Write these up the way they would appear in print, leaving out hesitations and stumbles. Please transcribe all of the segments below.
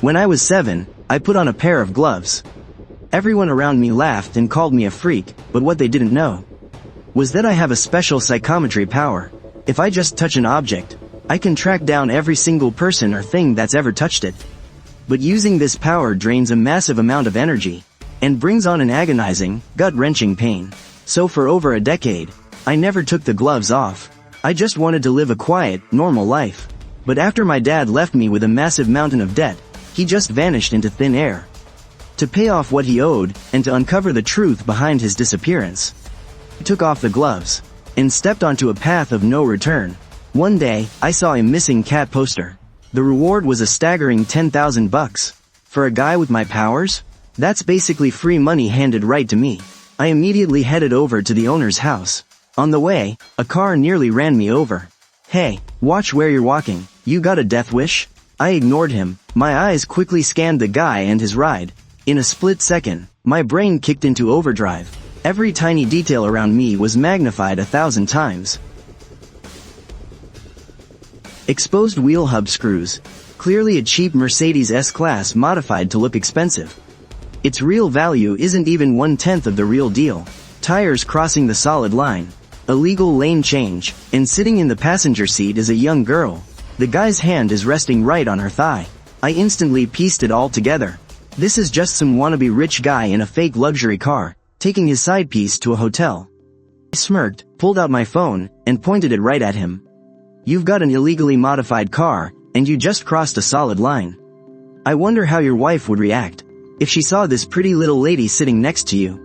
When I was 7, I put on a pair of gloves. Everyone around me laughed and called me a freak, but what they didn't know was that I have a special psychometry power. If I just touch an object, I can track down every single person or thing that's ever touched it. But using this power drains a massive amount of energy, and brings on an agonizing, gut-wrenching pain. So for over a decade, I never took the gloves off. I just wanted to live a quiet, normal life. But after my dad left me with a massive mountain of debt, he just vanished into thin air. To pay off what he owed, and to uncover the truth behind his disappearance, I took off the gloves, and stepped onto a path of no return. One day, I saw a missing cat poster. The reward was a staggering $10,000. For a guy with my powers? That's basically free money handed right to me. I immediately headed over to the owner's house. On the way, a car nearly ran me over. "Hey, watch where you're walking, you got a death wish?" I ignored him. My eyes quickly scanned the guy and his ride. In a split second, my brain kicked into overdrive. Every tiny detail around me was magnified 1,000 times. Exposed wheel hub screws. Clearly a cheap Mercedes S-Class modified to look expensive. Its real value isn't even 1/10 of the real deal. Tires crossing the solid line. Illegal lane change, and sitting in the passenger seat is a young girl. The guy's hand is resting right on her thigh. I instantly pieced it all together. This is just some wannabe rich guy in a fake luxury car, taking his side piece to a hotel. I smirked, pulled out my phone, and pointed it right at him. "You've got an illegally modified car, and you just crossed a solid line. I wonder how your wife would react if she saw this pretty little lady sitting next to you."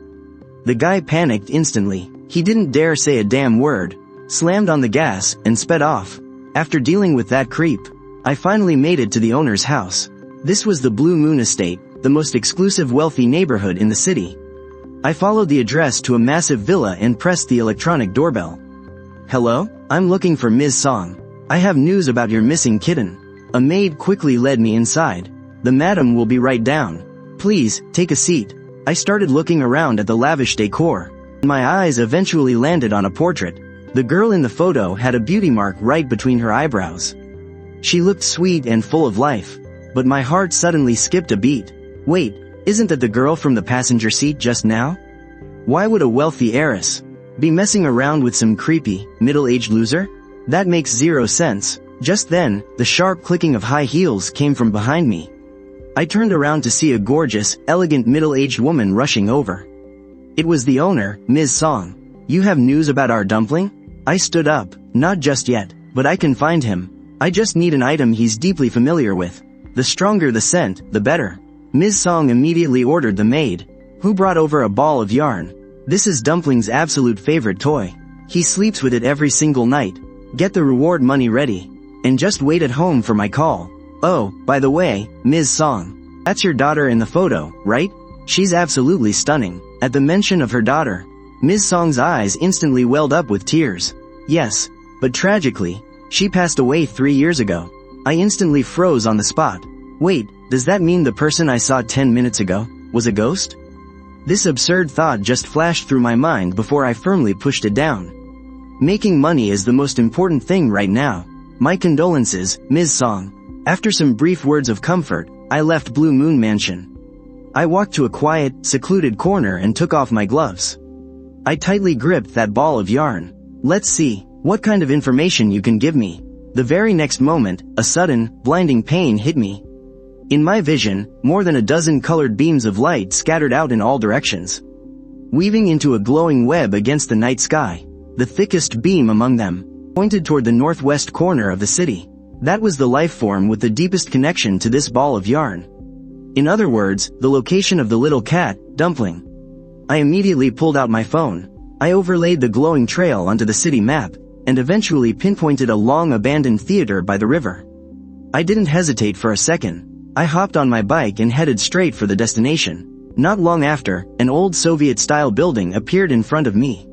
The guy panicked instantly. He didn't dare say a damn word, slammed on the gas, and sped off. After dealing with that creep, I finally made it to the owner's house. This was the Blue Moon Estate, the most exclusive wealthy neighborhood in the city. I followed the address to a massive villa and pressed the electronic doorbell. "Hello? I'm looking for Ms. Song. I have news about your missing kitten." A maid quickly led me inside. "The madam will be right down. Please, take a seat." I started looking around at the lavish decor. My eyes eventually landed on a portrait. The girl in the photo had a beauty mark right between her eyebrows. She looked sweet and full of life. But my heart suddenly skipped a beat. Wait, isn't that the girl from the passenger seat just now? Why would a wealthy heiress be messing around with some creepy, middle-aged loser? That makes zero sense. Just then, the sharp clicking of high heels came from behind me. I turned around to see a gorgeous, elegant middle-aged woman rushing over. It was the owner, Ms. Song. "You have news about our dumpling?" I stood up. "Not just yet, but I can find him. I just need an item he's deeply familiar with. The stronger the scent, the better." Ms. Song immediately ordered the maid, who brought over a ball of yarn. "This is Dumpling's absolute favorite toy. He sleeps with it every single night. Get the reward money ready, and just wait at home for my call. Oh, by the way, Ms. Song, that's your daughter in the photo, right? She's absolutely stunning." At the mention of her daughter, Ms. Song's eyes instantly welled up with tears. "Yes, but tragically, she passed away 3 years ago." I instantly froze on the spot. Wait, does that mean the person I saw 10 minutes ago was a ghost? This absurd thought just flashed through my mind before I firmly pushed it down. Making money is the most important thing right now. My condolences, Ms. Song. After some brief words of comfort, I left Blue Moon Mansion. I walked to a quiet, secluded corner and took off my gloves. I tightly gripped that ball of yarn. "Let's see what kind of information you can give me." The very next moment, a sudden, blinding pain hit me. In my vision, more than a dozen colored beams of light scattered out in all directions, weaving into a glowing web against the night sky. The thickest beam among them pointed toward the northwest corner of the city. That was the life form with the deepest connection to this ball of yarn. In other words, the location of the little cat, Dumpling. I immediately pulled out my phone. I overlaid the glowing trail onto the city map, and eventually pinpointed a long abandoned theater by the river. I didn't hesitate for a second. I hopped on my bike and headed straight for the destination. Not long after, an old Soviet-style building appeared in front of me.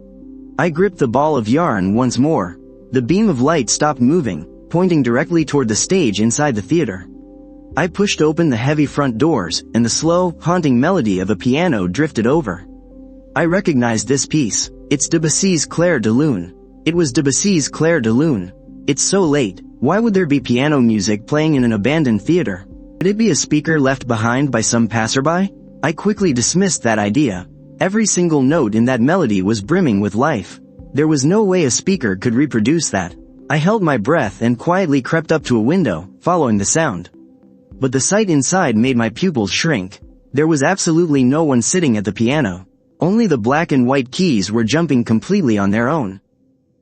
I gripped the ball of yarn once more. The beam of light stopped moving, pointing directly toward the stage inside the theater. I pushed open the heavy front doors, and the slow, haunting melody of a piano drifted over. I recognized this piece. It's Debussy's Clair de Lune. It was Debussy's Clair de Lune. It's so late. Why would there be piano music playing in an abandoned theater? Could it be a speaker left behind by some passerby? I quickly dismissed that idea. Every single note in that melody was brimming with life. There was no way a speaker could reproduce that. I held my breath and quietly crept up to a window, following the sound. But the sight inside made my pupils shrink. There was absolutely no one sitting at the piano. Only the black and white keys were jumping completely on their own.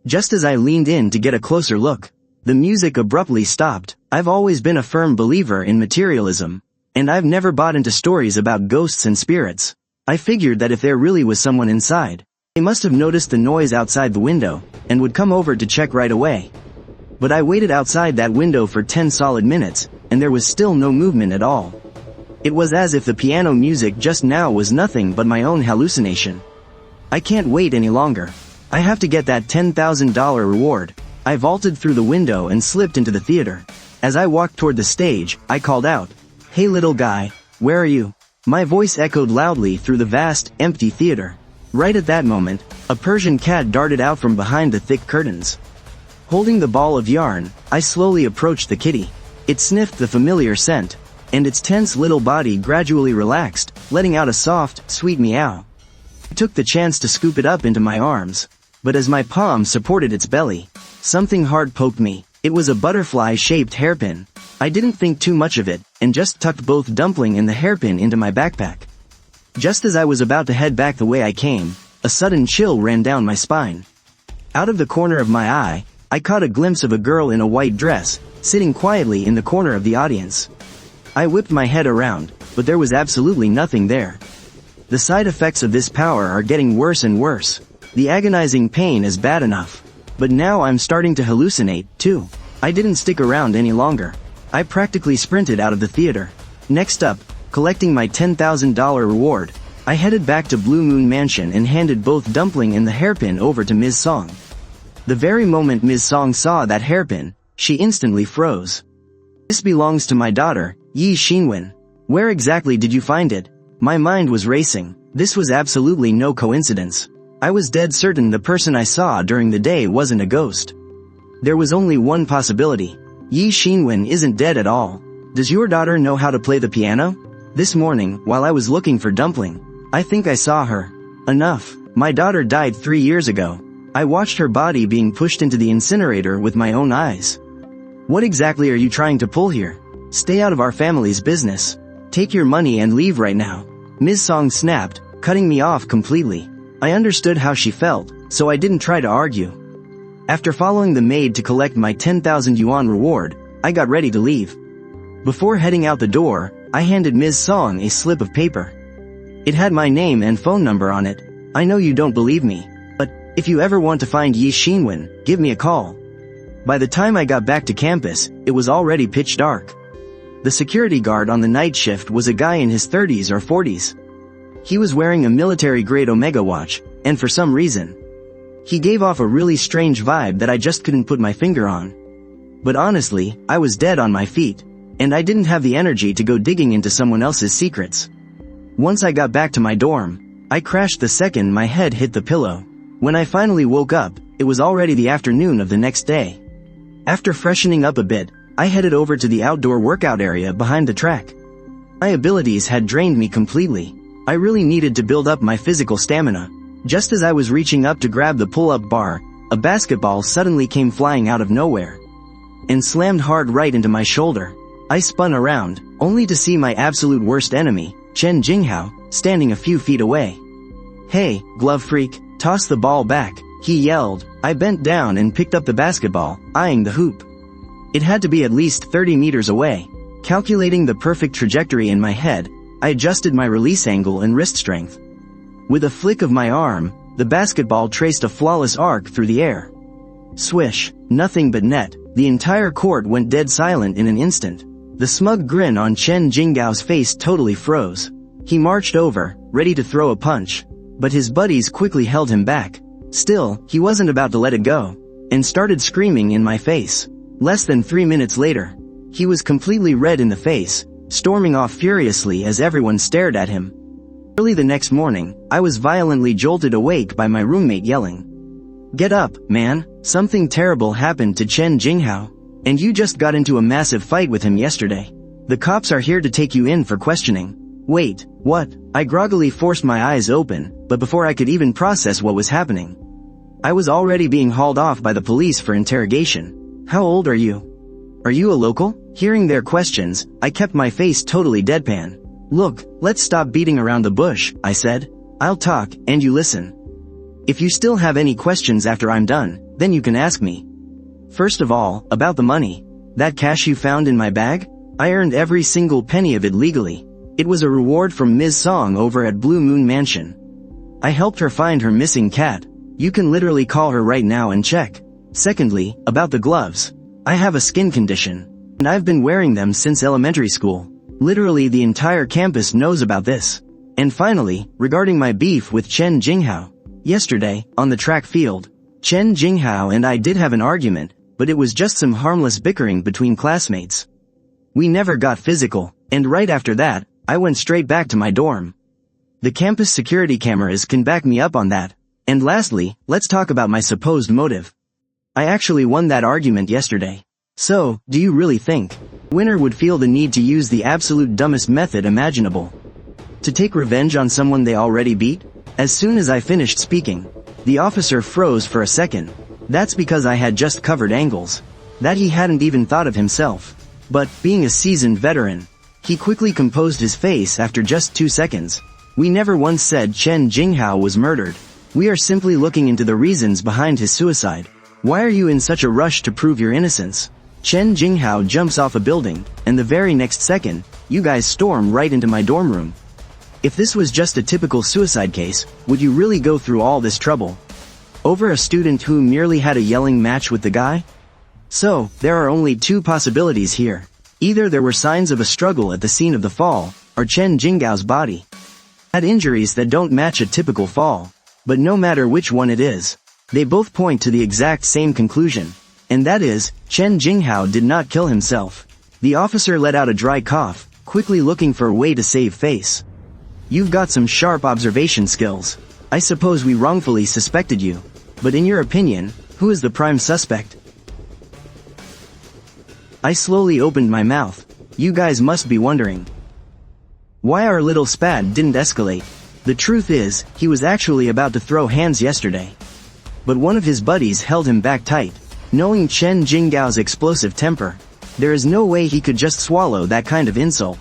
Just as I leaned in to get a closer look, the music abruptly stopped. I've always been a firm believer in materialism, and I've never bought into stories about ghosts and spirits. I figured that if there really was someone inside, they must have noticed the noise outside the window, and would come over to check right away. But I waited outside that window for 10 solid minutes, and there was still no movement at all. It was as if the piano music just now was nothing but my own hallucination. I can't wait any longer. I have to get that $10,000 reward. I vaulted through the window and slipped into the theater. As I walked toward the stage, I called out, "Hey little guy, where are you?" My voice echoed loudly through the vast, empty theater. Right at that moment, a Persian cat darted out from behind the thick curtains. Holding the ball of yarn, I slowly approached the kitty. It sniffed the familiar scent, and its tense little body gradually relaxed, letting out a soft, sweet meow. I took the chance to scoop it up into my arms, but as my palm supported its belly, something hard poked me. It was a butterfly-shaped hairpin. I didn't think too much of it, and just tucked both Dumpling and the hairpin into my backpack. Just as I was about to head back the way I came, a sudden chill ran down my spine. Out of the corner of my eye, I caught a glimpse of a girl in a white dress, sitting quietly in the corner of the audience. I whipped my head around, but there was absolutely nothing there. The side effects of this power are getting worse and worse. The agonizing pain is bad enough, but now I'm starting to hallucinate, too. I didn't stick around any longer. I practically sprinted out of the theater. Next up, collecting my $10,000 reward, I headed back to Blue Moon Mansion and handed both Dumpling and the hairpin over to Ms. Song. The very moment Ms. Song saw that hairpin, she instantly froze. "This belongs to my daughter, Yi Xinwen. Where exactly did you find it?" My mind was racing. This was absolutely no coincidence. I was dead certain the person I saw during the day wasn't a ghost. There was only one possibility. Yi Xinwen isn't dead at all. Does your daughter know how to play the piano? This morning, while I was looking for Dumpling, I think I saw her. Enough. My daughter died 3 years ago. I watched her body being pushed into the incinerator with my own eyes. What exactly are you trying to pull here? Stay out of our family's business. Take your money and leave right now. Ms. Song snapped, cutting me off completely. I understood how she felt, so I didn't try to argue. After following the maid to collect my 10,000 yuan reward, I got ready to leave. Before heading out the door, I handed Ms. Song a slip of paper. It had my name and phone number on it. I know you don't believe me, but if you ever want to find Yi Xinwen, give me a call. By the time I got back to campus, it was already pitch dark. The security guard on the night shift was a guy in his 30s or 40s. He was wearing a military-grade Omega watch, and for some reason, he gave off a really strange vibe that I just couldn't put my finger on. But honestly, I was dead on my feet, and I didn't have the energy to go digging into someone else's secrets. Once I got back to my dorm, I crashed the second my head hit the pillow. When I finally woke up, it was already the afternoon of the next day. After freshening up a bit, I headed over to the outdoor workout area behind the track. My abilities had drained me completely. I really needed to build up my physical stamina. Just as I was reaching up to grab the pull-up bar, a basketball suddenly came flying out of nowhere and slammed hard right into my shoulder. I spun around, only to see my absolute worst enemy, Chen Jinghao, standing a few feet away. "Hey, glove freak, toss the ball back," he yelled. I bent down and picked up the basketball, eyeing the hoop. It had to be at least 30 meters away. Calculating the perfect trajectory in my head, I adjusted my release angle and wrist strength. With a flick of my arm, the basketball traced a flawless arc through the air. Swish, nothing but net. The entire court went dead silent in an instant. The smug grin on Chen Jinggao's face totally froze. He marched over, ready to throw a punch, but his buddies quickly held him back. Still, he wasn't about to let it go, and started screaming in my face. Less than 3 minutes later, he was completely red in the face, storming off furiously as everyone stared at him. Early the next morning, I was violently jolted awake by my roommate yelling, "Get up, man, something terrible happened to Chen Jinghao, and you just got into a massive fight with him yesterday." The cops are here to take you in for questioning. Wait, what? I groggily forced my eyes open, but before I could even process what was happening, I was already being hauled off by the police for interrogation. How old are you? Are you a local? Hearing their questions, I kept my face totally deadpan. Look, let's stop beating around the bush, I said. I'll talk, and you listen. If you still have any questions after I'm done, then you can ask me. First of all, about the money. That cash you found in my bag? I earned every single penny of it legally. It was a reward from Ms. Song over at Blue Moon Mansion. I helped her find her missing cat. You can literally call her right now and check. Secondly, about the gloves. I have a skin condition, and I've been wearing them since elementary school. Literally the entire campus knows about this. And finally, regarding my beef with Chen Jinghao. Yesterday, on the track field, Chen Jinghao and I did have an argument, but it was just some harmless bickering between classmates. We never got physical, and right after that, I went straight back to my dorm. The campus security cameras can back me up on that. And lastly, let's talk about my supposed motive. I actually won that argument yesterday. So, do you really think winner would feel the need to use the absolute dumbest method imaginable? To take revenge on someone they already beat? As soon as I finished speaking, the officer froze for a second. That's because I had just covered angles that he hadn't even thought of himself. But, being a seasoned veteran, he quickly composed his face after just 2 seconds. We never once said Chen Jinghao was murdered. We are simply looking into the reasons behind his suicide. Why are you in such a rush to prove your innocence? Chen Jinghao jumps off a building, and the very next second, you guys storm right into my dorm room. If this was just a typical suicide case, would you really go through all this trouble over a student who merely had a yelling match with the guy? So, there are only 2 possibilities here. Either there were signs of a struggle at the scene of the fall, or Chen Jinghao's body had injuries that don't match a typical fall. But no matter which one it is, they both point to the exact same conclusion, and that is, Chen Jinghao did not kill himself. The officer let out a dry cough, quickly looking for a way to save face. You've got some sharp observation skills. I suppose we wrongfully suspected you, but in your opinion, who is the prime suspect? I slowly opened my mouth. You guys must be wondering why our little spat didn't escalate. The truth is, he was actually about to throw hands yesterday. But one of his buddies held him back tight. Knowing Chen Jinghao's explosive temper, there is no way he could just swallow that kind of insult.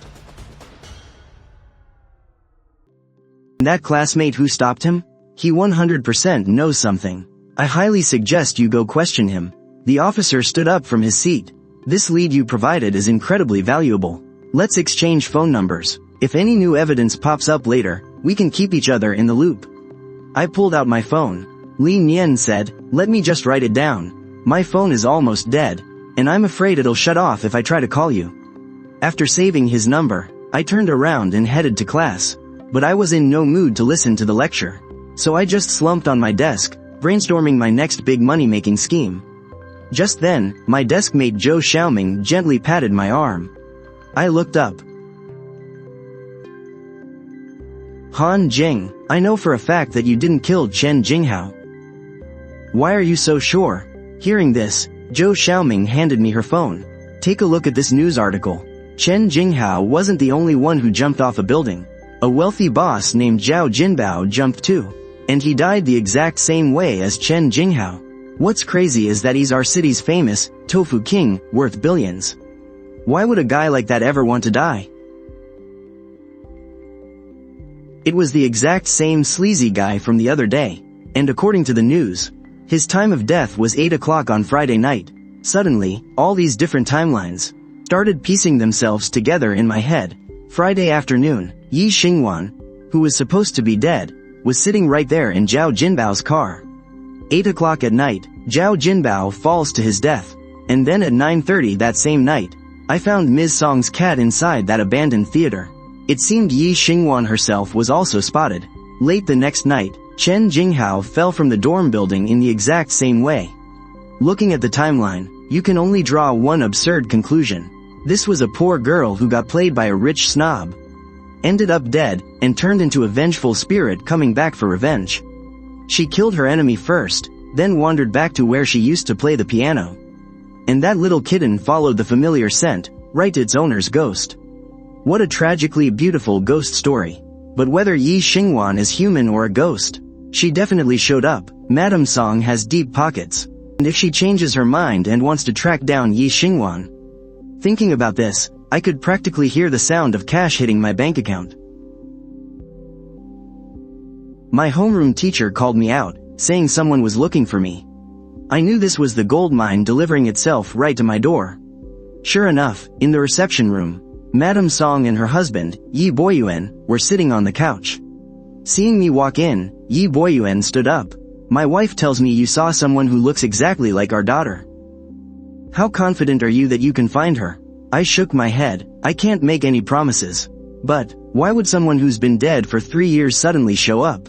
That classmate who stopped him? He 100% knows something. I highly suggest you go question him. The officer stood up from his seat. This lead you provided is incredibly valuable. Let's exchange phone numbers. If any new evidence pops up later, we can keep each other in the loop. I pulled out my phone. Li Nian said, let me just write it down. My phone is almost dead, and I'm afraid it'll shut off if I try to call you. After saving his number, I turned around and headed to class. But I was in no mood to listen to the lecture. So I just slumped on my desk, brainstorming my next big money-making scheme. Just then, my desk mate Zhou Xiaoming gently patted my arm. I looked up. Han Jing, I know for a fact that you didn't kill Chen Jinghao. Why are you so sure? Hearing this, Zhou Xiaoming handed me her phone. Take a look at this news article. Chen Jinghao wasn't the only one who jumped off a building. A wealthy boss named Zhao Jinbao jumped too. And he died the exact same way as Chen Jinghao. What's crazy is that he's our city's famous tofu king, worth billions. Why would a guy like that ever want to die? It was the exact same sleazy guy from the other day, and according to the news, his time of death was 8 o'clock on Friday night. Suddenly, all these different timelines started piecing themselves together in my head. Friday afternoon, Yi Xingwan, who was supposed to be dead, was sitting right there in Zhao Jinbao's car. 8 o'clock at night, Zhao Jinbao falls to his death, and then at 9:30 that same night, I found Ms. Song's cat inside that abandoned theater. It seemed Yi Xingwan herself was also spotted. Late the next night, Chen Jinghao fell from the dorm building in the exact same way. Looking at the timeline, you can only draw one absurd conclusion. This was a poor girl who got played by a rich snob, ended up dead, and turned into a vengeful spirit coming back for revenge. She killed her enemy first, then wandered back to where she used to play the piano. And that little kitten followed the familiar scent, right to its owner's ghost. What a tragically beautiful ghost story. But whether Yi Xingwan is human or a ghost, she definitely showed up. Madame Song has deep pockets. And if she changes her mind and wants to track down Yi Xingwan. Thinking about this, I could practically hear the sound of cash hitting my bank account. My homeroom teacher called me out, saying someone was looking for me. I knew this was the gold mine delivering itself right to my door. Sure enough, in the reception room, Madame Song and her husband, Yi Boyuan, were sitting on the couch. Seeing me walk in, Yi Boyuan stood up. My wife tells me you saw someone who looks exactly like our daughter. How confident are you that you can find her? I shook my head. I can't make any promises. But, why would someone who's been dead for 3 years suddenly show up?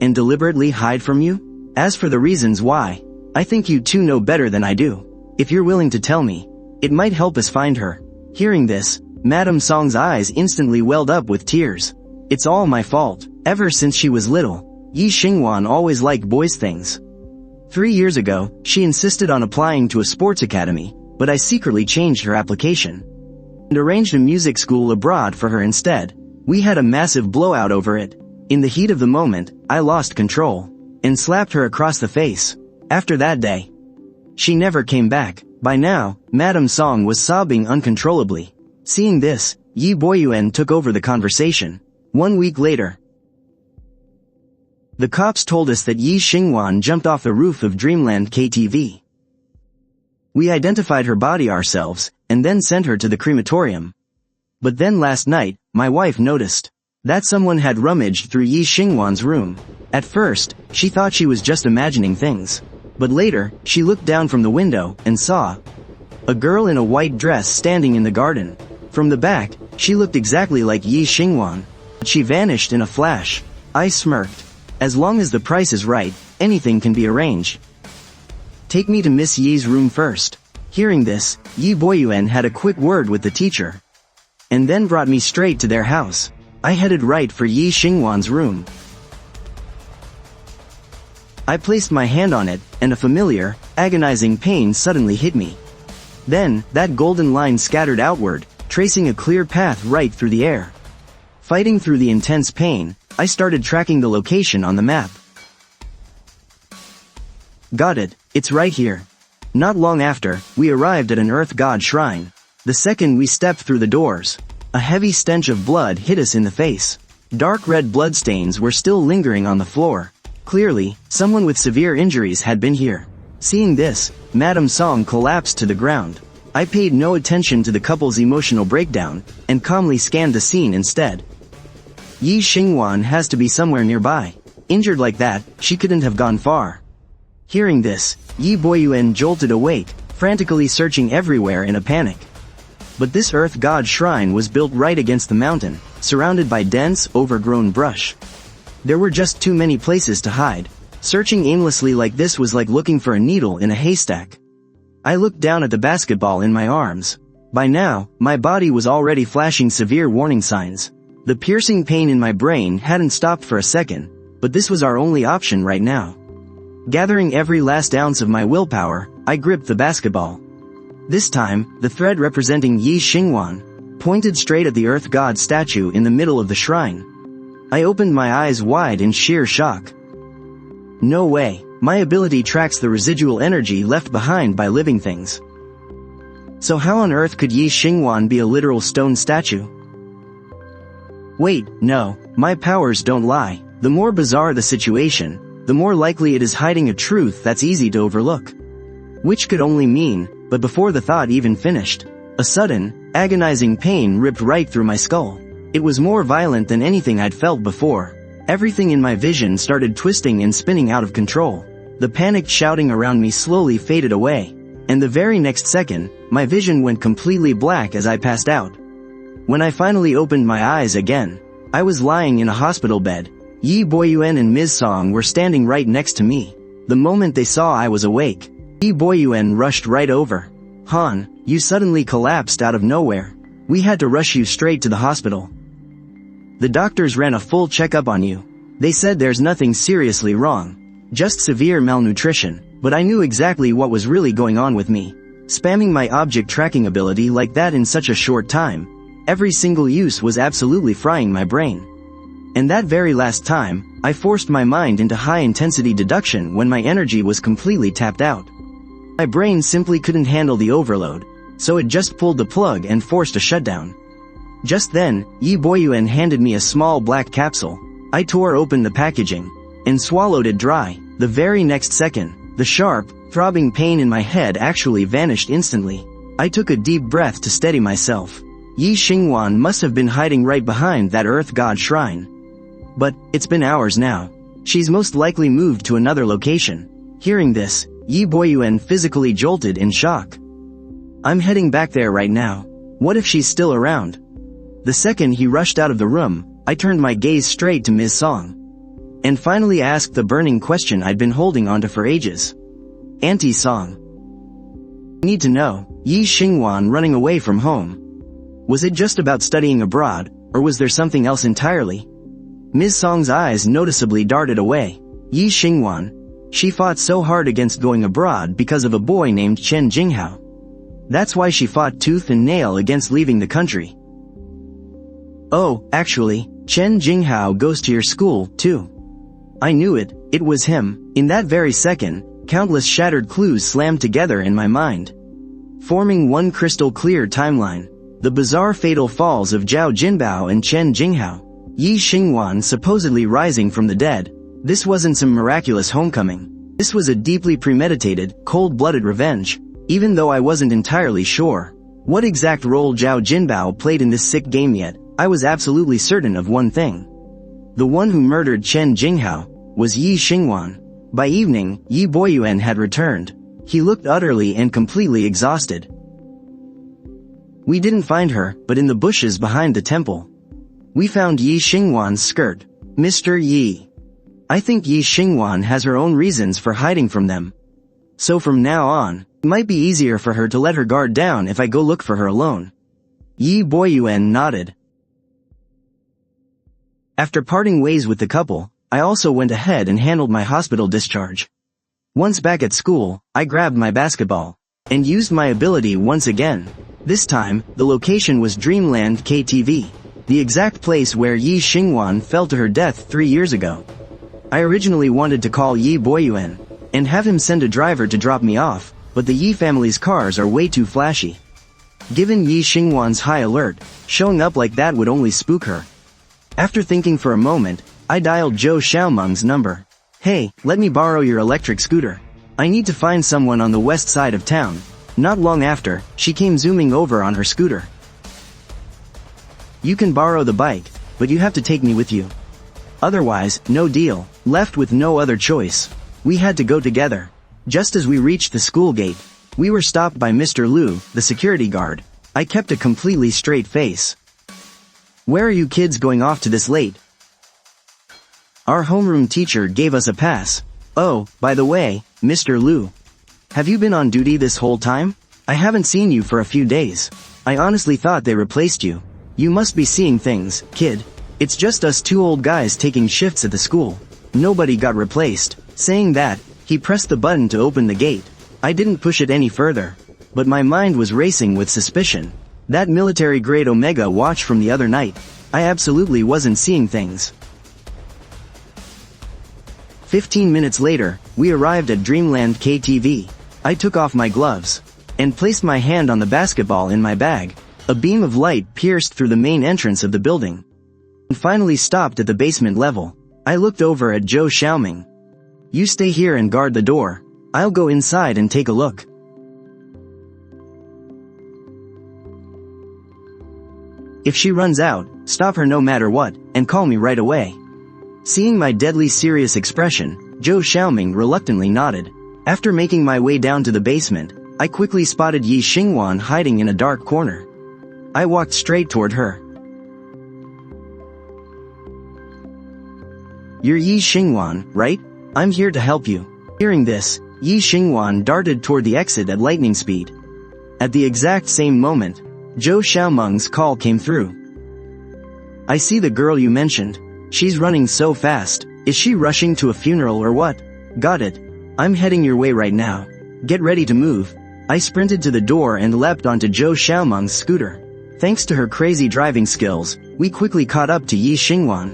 And deliberately hide from you? As for the reasons why, I think you two know better than I do. If you're willing to tell me, it might help us find her. Hearing this, Madame Song's eyes instantly welled up with tears. It's all my fault. Ever since she was little, Yi Xingwan always liked boys' things. 3 years ago, she insisted on applying to a sports academy, but I secretly changed her application and arranged a music school abroad for her instead. We had a massive blowout over it. In the heat of the moment, I lost control and slapped her across the face. After that day, she never came back. By now, Madame Song was sobbing uncontrollably. Seeing this, Yi Boyuan took over the conversation. 1 week later, the cops told us that Yi Xingwan jumped off the roof of Dreamland KTV. We identified her body ourselves, and then sent her to the crematorium. But then last night, my wife noticed that someone had rummaged through Yi Xingwan's room. At first, she thought she was just imagining things. But later, she looked down from the window, and saw a girl in a white dress standing in the garden. From the back, she looked exactly like Yi Xingwan. But she vanished in a flash. I smirked. As long as the price is right, anything can be arranged. Take me to Miss Yi's room first. Hearing this, Yi Boyuan had a quick word with the teacher, and then brought me straight to their house. I headed right for Yi Xingwan's room. I placed my hand on it, and a familiar, agonizing pain suddenly hit me. Then, that golden line scattered outward, tracing a clear path right through the air. Fighting through the intense pain, I started tracking the location on the map. Got it, it's right here. Not long after, we arrived at an earth god shrine. The second we stepped through the doors, a heavy stench of blood hit us in the face. Dark red bloodstains were still lingering on the floor. Clearly, someone with severe injuries had been here. Seeing this, Madame Song collapsed to the ground. I paid no attention to the couple's emotional breakdown, and calmly scanned the scene instead. Yi Xingwan has to be somewhere nearby. Injured like that, she couldn't have gone far. Hearing this, Yi Boyuan jolted awake, frantically searching everywhere in a panic. But this earth god shrine was built right against the mountain, surrounded by dense, overgrown brush. There were just too many places to hide. Searching aimlessly like this was like looking for a needle in a haystack. I looked down at the basketball in my arms. By now, my body was already flashing severe warning signs. The piercing pain in my brain hadn't stopped for a second, but this was our only option right now. Gathering every last ounce of my willpower, I gripped the basketball. This time, the thread representing Yi Xingwan pointed straight at the earth god statue in the middle of the shrine. I opened my eyes wide in sheer shock. No way, my ability tracks the residual energy left behind by living things. So how on earth could Yi Xingwan be a literal stone statue? Wait, no, my powers don't lie. The more bizarre the situation, the more likely it is hiding a truth that's easy to overlook. Which could only mean, but before the thought even finished, a sudden, agonizing pain ripped right through my skull. It was more violent than anything I'd felt before. Everything in my vision started twisting and spinning out of control. The panicked shouting around me slowly faded away, and the very next second, my vision went completely black as I passed out. When I finally opened my eyes again, I was lying in a hospital bed. Yi Boyuan and Ms. Song were standing right next to me. The moment they saw I was awake, Yi Boyuan rushed right over. Han, you suddenly collapsed out of nowhere. We had to rush you straight to the hospital. The doctors ran a full checkup on you. They said there's nothing seriously wrong, just severe malnutrition, but I knew exactly what was really going on with me. Spamming my object tracking ability like that in such a short time, every single use was absolutely frying my brain. And that very last time, I forced my mind into high-intensity deduction when my energy was completely tapped out. My brain simply couldn't handle the overload, so it just pulled the plug and forced a shutdown. Just then, Yi Boyuan handed me a small black capsule. I tore open the packaging and swallowed it dry. The very next second, the sharp, throbbing pain in my head actually vanished instantly. I took a deep breath to steady myself. Yi Xingwan must have been hiding right behind that earth god shrine. But it's been hours now. She's most likely moved to another location. Hearing this, Yi Boyuan physically jolted in shock. I'm heading back there right now. What if she's still around? The second he rushed out of the room, I turned my gaze straight to Ms. Song. And finally asked the burning question I'd been holding onto for ages. Auntie Song. I need to know, Yi Xingwan running away from home. Was it just about studying abroad, or was there something else entirely? Ms. Song's eyes noticeably darted away. Yi Xingwan. She fought so hard against going abroad because of a boy named Chen Jinghao. That's why she fought tooth and nail against leaving the country. Oh, actually, Chen Jinghao goes to your school, too. I knew it was him. In that very second, countless shattered clues slammed together in my mind, forming one crystal-clear timeline. The bizarre fatal falls of Zhao Jinbao and Chen Jinghao. Yi Xingwan supposedly rising from the dead. This wasn't some miraculous homecoming. This was a deeply premeditated, cold-blooded revenge. Even though I wasn't entirely sure what exact role Zhao Jinbao played in this sick game yet, I was absolutely certain of one thing. The one who murdered Chen Jinghao was Yi Xingwan. By evening, Yi Boyuan had returned. He looked utterly and completely exhausted. We didn't find her, but in the bushes behind the temple, we found Yi Xingwan's skirt. Mr. Yi. I think Yi Xingwan has her own reasons for hiding from them. So from now on, it might be easier for her to let her guard down if I go look for her alone. Yi Boyuan nodded. After parting ways with the couple, I also went ahead and handled my hospital discharge. Once back at school, I grabbed my basketball and used my ability once again. This time, the location was Dreamland KTV, the exact place where Yi Xingwan fell to her death 3 years ago. I originally wanted to call Yi Boyuan and have him send a driver to drop me off, but the Yi family's cars are way too flashy. Given Yi Xingwan's high alert, showing up like that would only spook her. After thinking for a moment, I dialed Zhou Xiaomeng's number. Hey, let me borrow your electric scooter. I need to find someone on the west side of town. Not long after, she came zooming over on her scooter. You can borrow the bike, but you have to take me with you. Otherwise, no deal. Left with no other choice. We had to go together. Just as we reached the school gate, we were stopped by Mr. Liu, the security guard. I kept a completely straight face. Where are you kids going off to this late? Our homeroom teacher gave us a pass. Oh, by the way, Mr. Liu. Have you been on duty this whole time? I haven't seen you for a few days. I honestly thought they replaced you. You must be seeing things, kid. It's just us two old guys taking shifts at the school. Nobody got replaced. Saying that, he pressed the button to open the gate. I didn't push it any further. But my mind was racing with suspicion. That military-grade Omega watch from the other night. I absolutely wasn't seeing things. 15 minutes later, we arrived at Dreamland KTV. I took off my gloves and placed my hand on the basketball in my bag. A beam of light pierced through the main entrance of the building and finally stopped at the basement level. I looked over at Zhou Xiaomeng. You stay here and guard the door. I'll go inside and take a look. If she runs out, stop her no matter what, and call me right away. Seeing my deadly serious expression, Zhou Xiaomeng reluctantly nodded. After making my way down to the basement, I quickly spotted Yi Xingwan hiding in a dark corner. I walked straight toward her. You're Yi Xingwan, right? I'm here to help you. Hearing this, Yi Xingwan darted toward the exit at lightning speed. At the exact same moment, Zhou Xiaomeng's call came through. I see the girl you mentioned. She's running so fast. Is she rushing to a funeral or what? Got it. I'm heading your way right now. Get ready to move. I sprinted to the door and leapt onto Zhou Xiaomeng's scooter. Thanks to her crazy driving skills, we quickly caught up to Yi Xingwan.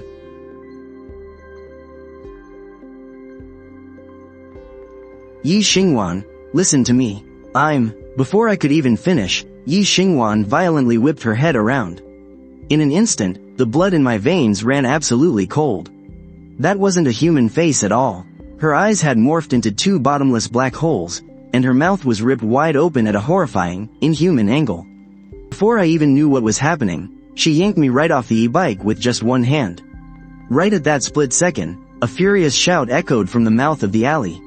Yi Xingwan, listen to me. Before I could even finish, Yi Xingwan violently whipped her head around. In an instant, the blood in my veins ran absolutely cold. That wasn't a human face at all. Her eyes had morphed into two bottomless black holes, and her mouth was ripped wide open at a horrifying, inhuman angle. Before I even knew what was happening, she yanked me right off the e-bike with just one hand. Right at that split second, a furious shout echoed from the mouth of the alley.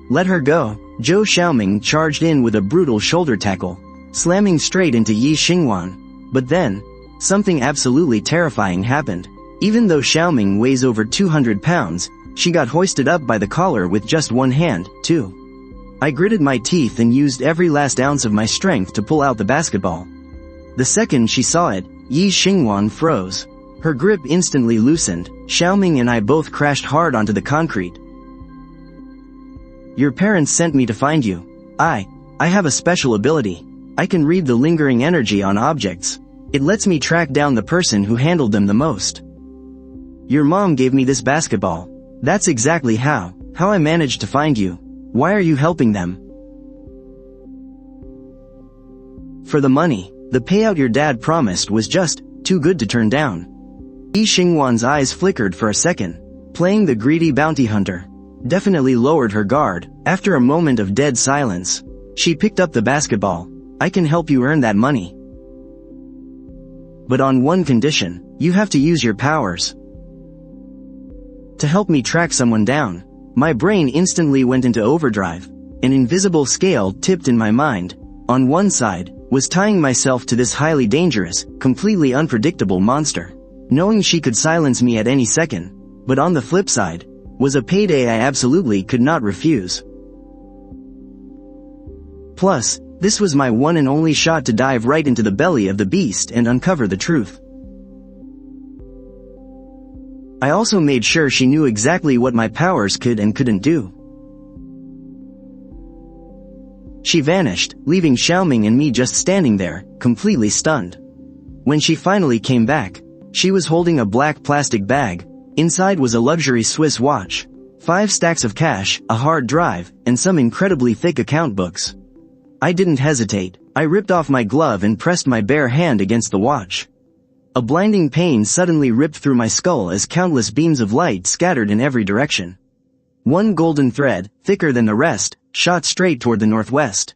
Let her go. Zhou Xiaomeng charged in with a brutal shoulder tackle, slamming straight into Yi Xingwan. But then, something absolutely terrifying happened. Even though Xiaomeng weighs over 200 pounds, she got hoisted up by the collar with just one hand, too. I gritted my teeth and used every last ounce of my strength to pull out the basketball. The second she saw it, Yi Xingwan froze. Her grip instantly loosened. Xiaomeng and I both crashed hard onto the concrete. Your parents sent me to find you. I have a special ability. I can read the lingering energy on objects. It lets me track down the person who handled them the most. Your mom gave me this basketball. That's exactly how I managed to find you. Why are you helping them? For the money. The payout your dad promised was just too good to turn down. Yi Xingwan's eyes flickered for a second. Playing the greedy bounty hunter definitely lowered her guard. After a moment of dead silence, she picked up the basketball. I can help you earn that money. But on one condition, you have to use your powers to help me track someone down. My brain instantly went into overdrive. An invisible scale tipped in my mind. On one side, was tying myself to this highly dangerous, completely unpredictable monster, knowing she could silence me at any second. But on the flip side, was a payday I absolutely could not refuse. Plus, this was my one and only shot to dive right into the belly of the beast and uncover the truth. I also made sure she knew exactly what my powers could and couldn't do. She vanished, leaving Xiaomeng and me just standing there, completely stunned. When she finally came back, she was holding a black plastic bag. Inside was a luxury Swiss watch, 5 stacks of cash, a hard drive, and some incredibly thick account books. I didn't hesitate. I ripped off my glove and pressed my bare hand against the watch. A blinding pain suddenly ripped through my skull as countless beams of light scattered in every direction. One golden thread, thicker than the rest, shot straight toward the northwest.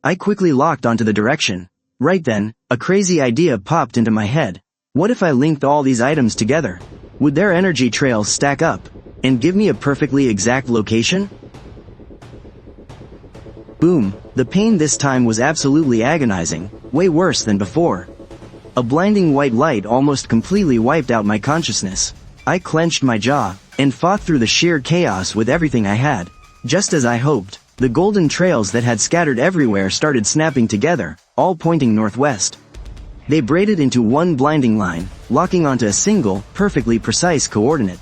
I quickly locked onto the direction. Right then, a crazy idea popped into my head. What if I linked all these items together? Would their energy trails stack up and give me a perfectly exact location? Boom. The pain this time was absolutely agonizing, way worse than before. A blinding white light almost completely wiped out my consciousness. I clenched my jaw and fought through the sheer chaos with everything I had. Just as I hoped, the golden trails that had scattered everywhere started snapping together, all pointing northwest. They braided into one blinding line, locking onto a single, perfectly precise coordinate.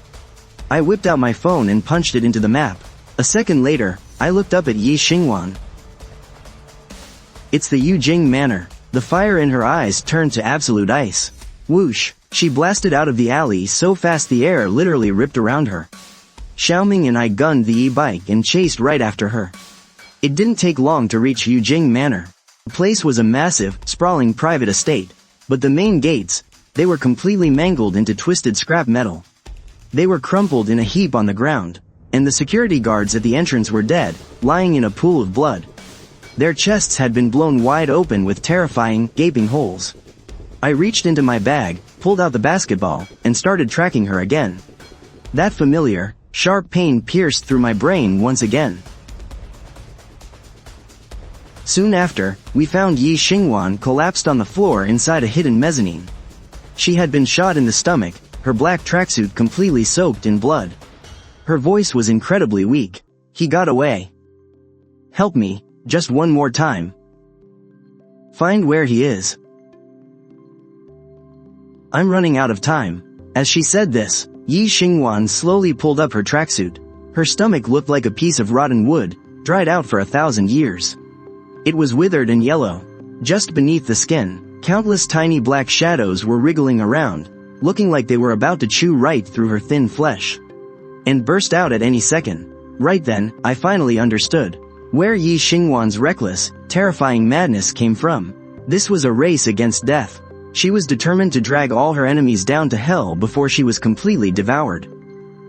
I whipped out my phone and punched it into the map. A second later, I looked up at Yi Xingwan. It's the Yujing Manor. The fire in her eyes turned to absolute ice. Whoosh! She blasted out of the alley so fast the air literally ripped around her. Xiaomeng and I gunned the e-bike and chased right after her. It didn't take long to reach Yujing Manor. The place was a massive, sprawling private estate. But the main gates, they were completely mangled into twisted scrap metal. They were crumpled in a heap on the ground, and the security guards at the entrance were dead, lying in a pool of blood. Their chests had been blown wide open with terrifying, gaping holes. I reached into my bag, pulled out the basketball, and started tracking her again. That familiar, sharp pain pierced through my brain once again. Soon after, we found Yi Xingwan collapsed on the floor inside a hidden mezzanine. She had been shot in the stomach, her black tracksuit completely soaked in blood. Her voice was incredibly weak. He got away. Help me, just one more time. Find where he is. I'm running out of time. As she said this, Yi Xingwan slowly pulled up her tracksuit. Her stomach looked like a piece of rotten wood, dried out for 1,000 years. It was withered and yellow. Just beneath the skin, countless tiny black shadows were wriggling around, looking like they were about to chew right through her thin flesh and burst out at any second. Right then, I finally understood where Yi Xingwan's reckless, terrifying madness came from. This was a race against death. She was determined to drag all her enemies down to hell before she was completely devoured.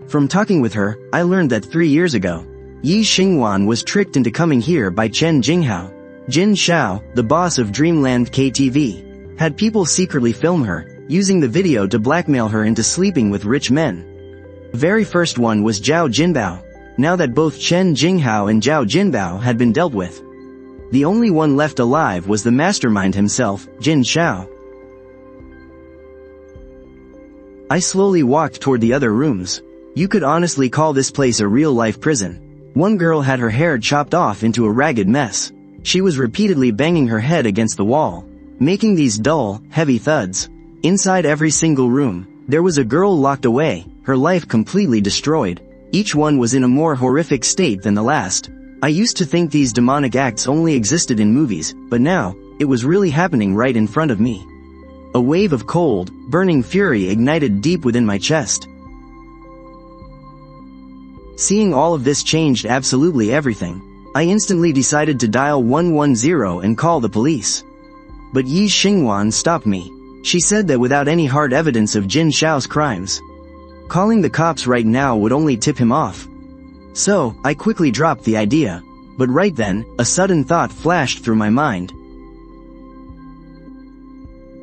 From talking with her, I learned that 3 years ago, Yi Xingwan was tricked into coming here by Chen Jinghao. Jin Xiao, the boss of Dreamland KTV, had people secretly film her, using the video to blackmail her into sleeping with rich men. The very first one was Zhao Jinbao. Now that both Chen Jinghao and Zhao Jinbao had been dealt with, the only one left alive was the mastermind himself, Jin Xiao. I slowly walked toward the other rooms. You could honestly call this place a real-life prison. One girl had her hair chopped off into a ragged mess. She was repeatedly banging her head against the wall, making these dull, heavy thuds. Inside every single room, there was a girl locked away, her life completely destroyed. Each one was in a more horrific state than the last. I used to think these demonic acts only existed in movies, but now, it was really happening right in front of me. A wave of cold, burning fury ignited deep within my chest. Seeing all of this changed absolutely everything. I instantly decided to dial 110 and call the police. But Yi Xingwan stopped me. She said that without any hard evidence of Jin Xiao's crimes, calling the cops right now would only tip him off. So, I quickly dropped the idea. But right then, a sudden thought flashed through my mind.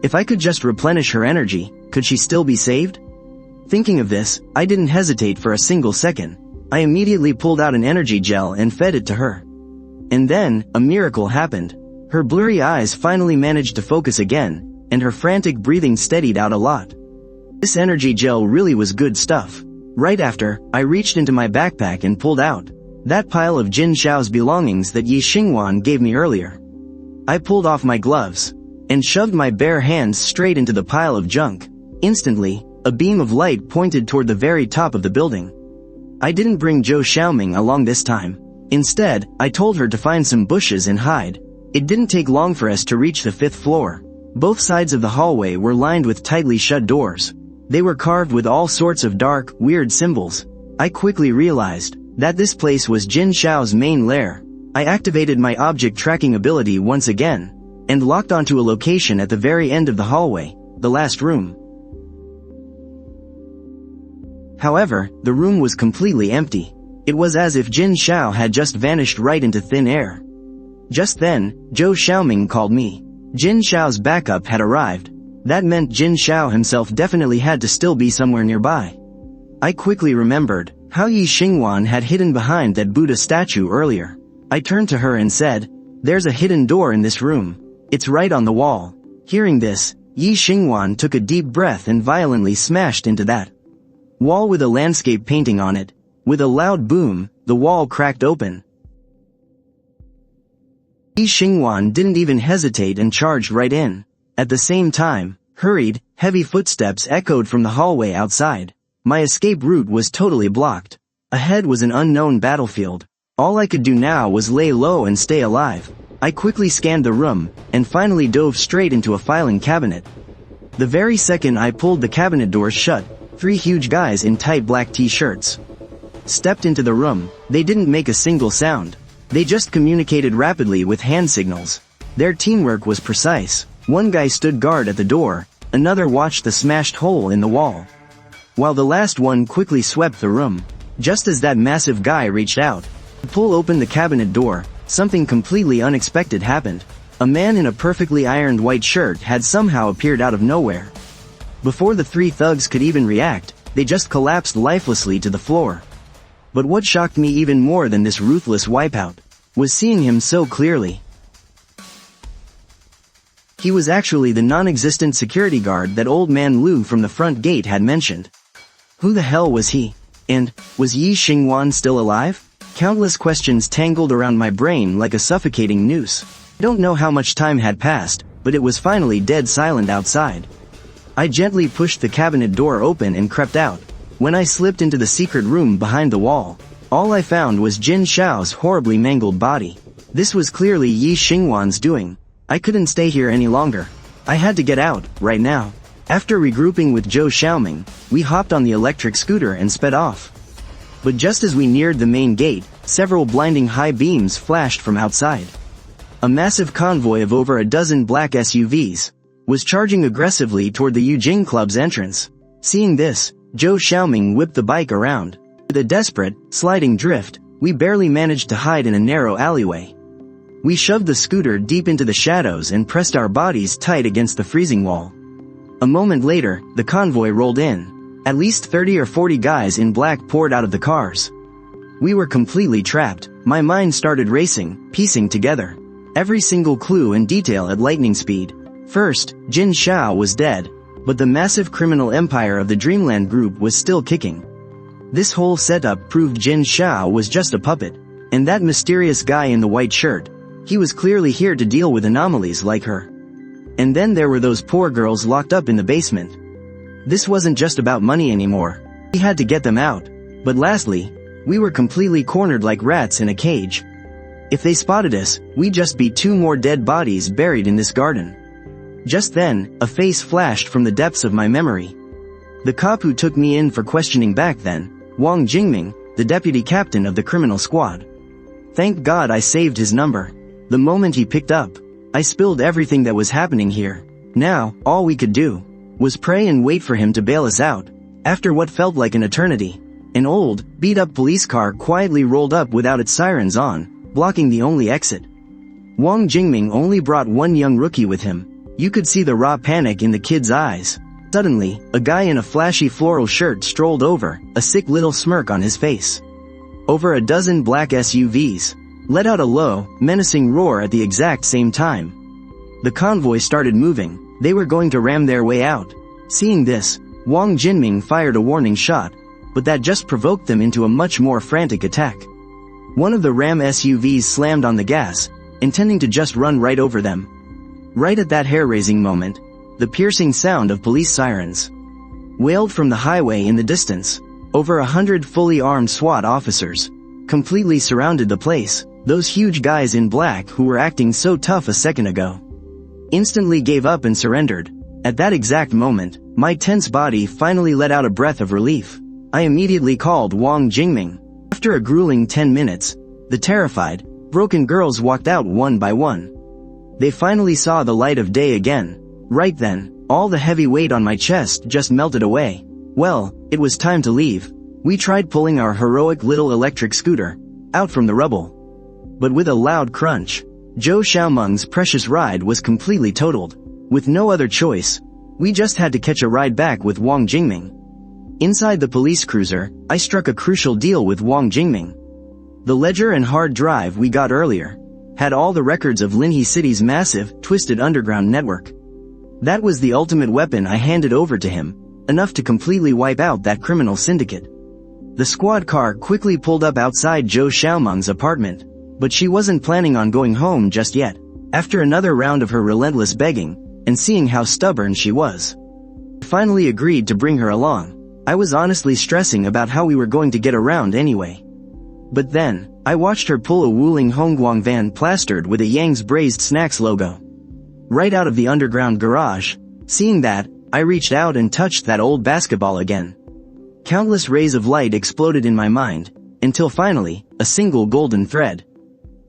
If I could just replenish her energy, could she still be saved? Thinking of this, I didn't hesitate for a single second. I immediately pulled out an energy gel and fed it to her. And then, a miracle happened. Her blurry eyes finally managed to focus again, and her frantic breathing steadied out a lot. This energy gel really was good stuff. Right after, I reached into my backpack and pulled out that pile of Jin Xiao's belongings that Yi Xingwan gave me earlier. I pulled off my gloves and shoved my bare hands straight into the pile of junk. Instantly, a beam of light pointed toward the very top of the building. I didn't bring Zhou Xiaoming along this time. Instead, I told her to find some bushes and hide. It didn't take long for us to reach the 5th floor. Both sides of the hallway were lined with tightly shut doors. They were carved with all sorts of dark, weird symbols. I quickly realized that this place was Jin Xiao's main lair. I activated my object tracking ability once again, and locked onto a location at the very end of the hallway, the last room. However, the room was completely empty. It was as if Jin Xiao had just vanished right into thin air. Just then, Zhou Xiaoming called me. Jin Xiao's backup had arrived. That meant Jin Xiao himself definitely had to still be somewhere nearby. I quickly remembered how Yi Xingwan had hidden behind that Buddha statue earlier. I turned to her and said, "There's a hidden door in this room. It's right on the wall." Hearing this, Yi Xingwan took a deep breath and violently smashed into that wall with a landscape painting on it. With a loud boom, the wall cracked open. Yi Xingwan didn't even hesitate and charged right in. At the same time, hurried, heavy footsteps echoed from the hallway outside. My escape route was totally blocked. Ahead was an unknown battlefield. All I could do now was lay low and stay alive. I quickly scanned the room, and finally dove straight into a filing cabinet. The very second I pulled the cabinet doors shut, 3 huge guys in tight black t-shirts stepped into the room. They didn't make a single sound. They just communicated rapidly with hand signals. Their teamwork was precise. One guy stood guard at the door, another watched the smashed hole in the wall, while the last one quickly swept the room. Just as that massive guy reached out to pull open the cabinet door, something completely unexpected happened. A man in a perfectly ironed white shirt had somehow appeared out of nowhere. Before the 3 thugs could even react, they just collapsed lifelessly to the floor. But what shocked me even more than this ruthless wipeout was seeing him so clearly. He was actually the non-existent security guard that old man Lu from the front gate had mentioned. Who the hell was he? And, was Yi Xingwan still alive? Countless questions tangled around my brain like a suffocating noose. I don't know how much time had passed, but it was finally dead silent outside. I gently pushed the cabinet door open and crept out. When I slipped into the secret room behind the wall, all I found was Jin Xiao's horribly mangled body. This was clearly Yi Xingwan's doing. I couldn't stay here any longer. I had to get out, right now. After regrouping with Zhou Xiaoming, we hopped on the electric scooter and sped off. But just as we neared the main gate, several blinding high beams flashed from outside. A massive convoy of over a dozen black SUVs was charging aggressively toward the Yujing Club's entrance. Seeing this, Zhou Xiaoming whipped the bike around. With a desperate, sliding drift, we barely managed to hide in a narrow alleyway. We shoved the scooter deep into the shadows and pressed our bodies tight against the freezing wall. A moment later, the convoy rolled in. At least 30 or 40 guys in black poured out of the cars. We were completely trapped. My mind started racing, piecing together every single clue and detail at lightning speed. First, Jin Xiao was dead, but the massive criminal empire of the Dreamland Group was still kicking. This whole setup proved Jin Xiao was just a puppet, and that mysterious guy in the white shirt, he was clearly here to deal with anomalies like her. And then there were those poor girls locked up in the basement. This wasn't just about money anymore. We had to get them out. But lastly, we were completely cornered like rats in a cage. If they spotted us, we'd just be 2 more dead bodies buried in this garden. Just then, a face flashed from the depths of my memory. The cop who took me in for questioning back then, Wang Jingming, the deputy captain of the criminal squad. Thank God I saved his number. The moment he picked up, I spilled everything that was happening here. Now, all we could do was pray and wait for him to bail us out. After what felt like an eternity, an old, beat-up police car quietly rolled up without its sirens on, blocking the only exit. Wang Jingming only brought one young rookie with him. You could see the raw panic in the kid's eyes. Suddenly, a guy in a flashy floral shirt strolled over, a sick little smirk on his face. Over a dozen black SUVs let out a low, menacing roar at the exact same time. The convoy started moving. They were going to ram their way out. Seeing this, Wang Jingming fired a warning shot, but that just provoked them into a much more frantic attack. One of the ram SUVs slammed on the gas, intending to just run right over them. Right at that hair-raising moment, the piercing sound of police sirens wailed from the highway in the distance. Over 100 fully armed SWAT officers completely surrounded the place. Those huge guys in black who were acting so tough a second ago instantly gave up and surrendered. At that exact moment, my tense body finally let out a breath of relief. I immediately called Wang Jingming. After a grueling 10 minutes, the terrified, broken girls walked out one by one. They finally saw the light of day again. Right then, all the heavy weight on my chest just melted away. Well, it was time to leave. We tried pulling our heroic little electric scooter out from the rubble. But with a loud crunch, Zhou Xiaomeng's precious ride was completely totaled. With no other choice, we just had to catch a ride back with Wang Jingming. Inside the police cruiser, I struck a crucial deal with Wang Jingming. The ledger and hard drive we got earlier had all the records of Linhe City's massive, twisted underground network. That was the ultimate weapon I handed over to him, enough to completely wipe out that criminal syndicate. The squad car quickly pulled up outside Zhou Xiaomeng's apartment, but she wasn't planning on going home just yet. After another round of her relentless begging, and seeing how stubborn she was, I finally agreed to bring her along. I was honestly stressing about how we were going to get around anyway. But then, I watched her pull a Wuling Hongguang van plastered with a Yang's Braised Snacks logo right out of the underground garage. Seeing that, I reached out and touched that old basketball again. Countless rays of light exploded in my mind, until finally, a single golden thread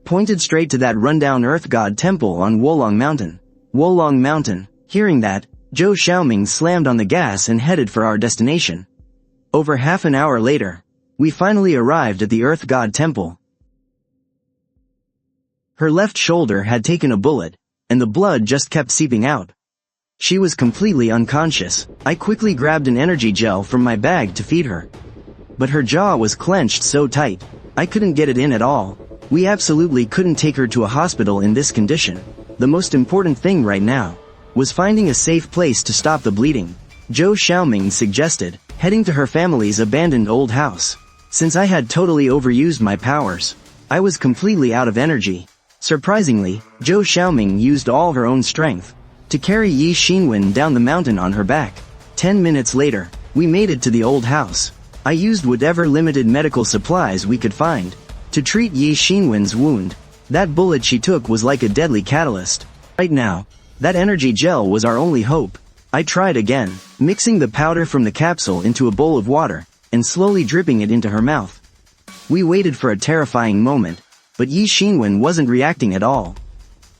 pointed straight to that rundown Earth God temple on Wolong Mountain. Wolong Mountain. Hearing that, Zhou Xiaoming slammed on the gas and headed for our destination. Over half an hour later, we finally arrived at the Earth God temple. Her left shoulder had taken a bullet, and the blood just kept seeping out. She was completely unconscious. I quickly grabbed an energy gel from my bag to feed her. But her jaw was clenched so tight, I couldn't get it in at all. We absolutely couldn't take her to a hospital in this condition. The most important thing right now was finding a safe place to stop the bleeding. Zhou Xiaoming suggested heading to her family's abandoned old house. Since I had totally overused my powers, I was completely out of energy. Surprisingly, Zhou Xiaoming used all her own strength to carry Yi Xinwen down the mountain on her back. 10 minutes later, we made it to the old house. I used whatever limited medical supplies we could find to treat Yi Xinwen's wound. That bullet she took was like a deadly catalyst. Right now, that energy gel was our only hope. I tried again, mixing the powder from the capsule into a bowl of water, and slowly dripping it into her mouth. We waited for a terrifying moment, but Yi Xinwen wasn't reacting at all.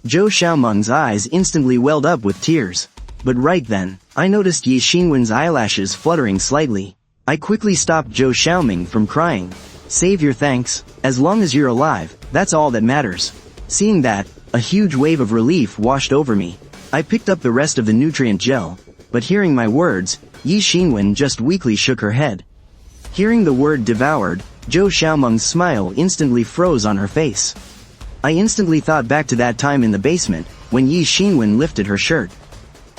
Zhou Xiaomeng's eyes instantly welled up with tears. But right then, I noticed Yi Xinwen's eyelashes fluttering slightly. I quickly stopped Zhou Xiaomeng from crying. Save your thanks, as long as you're alive, that's all that matters. Seeing that, a huge wave of relief washed over me. I picked up the rest of the nutrient gel, but hearing my words, Yi Xinwen just weakly shook her head. Hearing the word devoured, Zhou Xiaomeng's smile instantly froze on her face. I instantly thought back to that time in the basement, when Yi Xinwen lifted her shirt,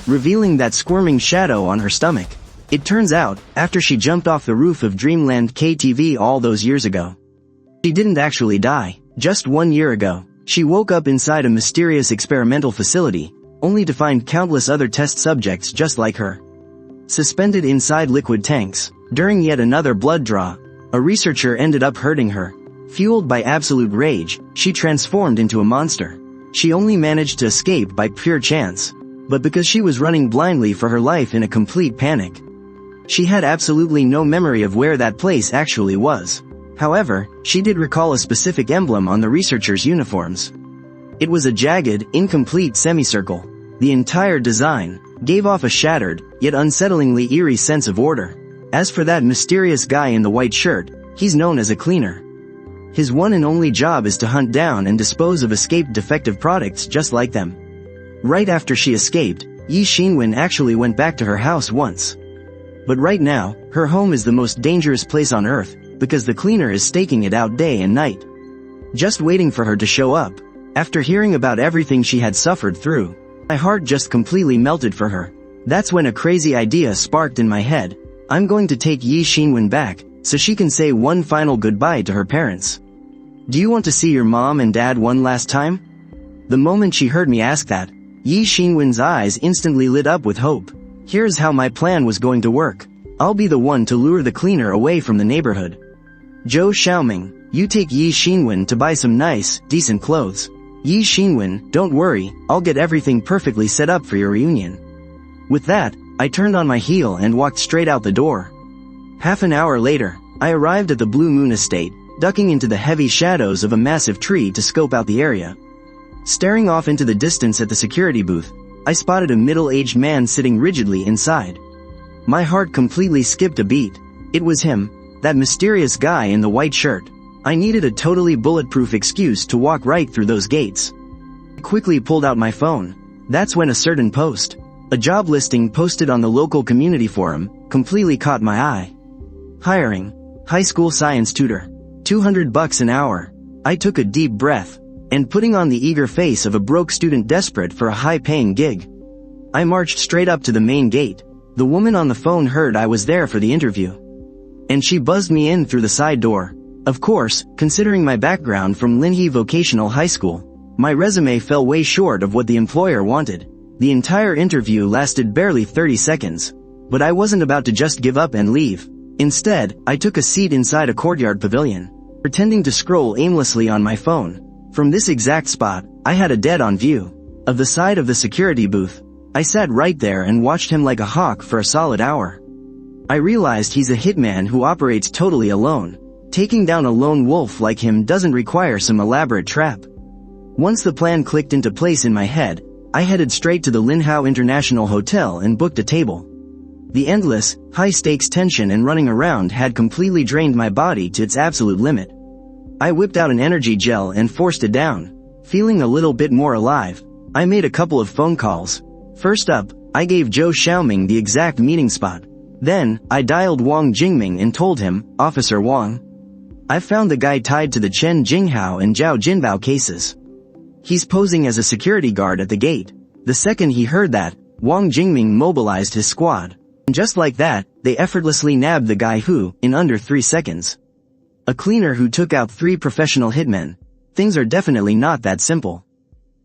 revealing that squirming shadow on her stomach. It turns out, after she jumped off the roof of Dreamland KTV all those years ago, she didn't actually die. Just 1 year ago, she woke up inside a mysterious experimental facility, only to find countless other test subjects just like her, suspended inside liquid tanks. During yet another blood draw, a researcher ended up hurting her. Fueled by absolute rage, she transformed into a monster. She only managed to escape by pure chance, but because she was running blindly for her life in a complete panic. She had absolutely no memory of where that place actually was. However, she did recall a specific emblem on the researchers' uniforms. It was a jagged, incomplete semicircle. The entire design gave off a shattered, yet unsettlingly eerie sense of order. As for that mysterious guy in the white shirt, he's known as a cleaner. His one and only job is to hunt down and dispose of escaped defective products just like them. Right after she escaped, Yi Xinwen actually went back to her house once. But right now, her home is the most dangerous place on earth, because the cleaner is staking it out day and night, just waiting for her to show up. After hearing about everything she had suffered through, my heart just completely melted for her. That's when a crazy idea sparked in my head. I'm going to take Yi Xinwen back, so she can say one final goodbye to her parents. Do you want to see your mom and dad one last time? The moment she heard me ask that, Yi Xinwen's eyes instantly lit up with hope. Here's how my plan was going to work. I'll be the one to lure the cleaner away from the neighborhood. Zhou Xiaomeng, you take Yi Xinwen to buy some nice, decent clothes. Yi Xinwen, don't worry, I'll get everything perfectly set up for your reunion. With that, I turned on my heel and walked straight out the door. Half an hour later, I arrived at the Blue Moon Estate, ducking into the heavy shadows of a massive tree to scope out the area. Staring off into the distance at the security booth, I spotted a middle-aged man sitting rigidly inside. My heart completely skipped a beat. It was him, that mysterious guy in the white shirt. I needed a totally bulletproof excuse to walk right through those gates. I quickly pulled out my phone. That's when a certain post, a job listing posted on the local community forum, completely caught my eye. Hiring, high school science tutor, $200 an hour. I took a deep breath, and putting on the eager face of a broke student desperate for a high-paying gig, I marched straight up to the main gate. The woman on the phone heard I was there for the interview, and she buzzed me in through the side door. Of course, considering my background from Linhee Vocational High School, my resume fell way short of what the employer wanted. The entire interview lasted barely 30 seconds, but I wasn't about to just give up and leave. Instead, I took a seat inside a courtyard pavilion, pretending to scroll aimlessly on my phone. From this exact spot, I had a dead-on view of the side of the security booth. I sat right there and watched him like a hawk for a solid hour. I realized he's a hitman who operates totally alone. Taking down a lone wolf like him doesn't require some elaborate trap. Once the plan clicked into place in my head, I headed straight to the Linhao International Hotel and booked a table. The endless, high-stakes tension and running around had completely drained my body to its absolute limit. I whipped out an energy gel and forced it down. Feeling a little bit more alive, I made a couple of phone calls. First up, I gave Zhou Xiaomeng the exact meeting spot. Then, I dialed Wang Jingming and told him, Officer Wang, I've found the guy tied to the Chen Jinghao and Zhao Jinbao cases. He's posing as a security guard at the gate. The second he heard that, Wang Jingming mobilized his squad. And just like that, they effortlessly nabbed the guy who, in under 3 seconds, a cleaner who took out 3 professional hitmen. Things are definitely not that simple.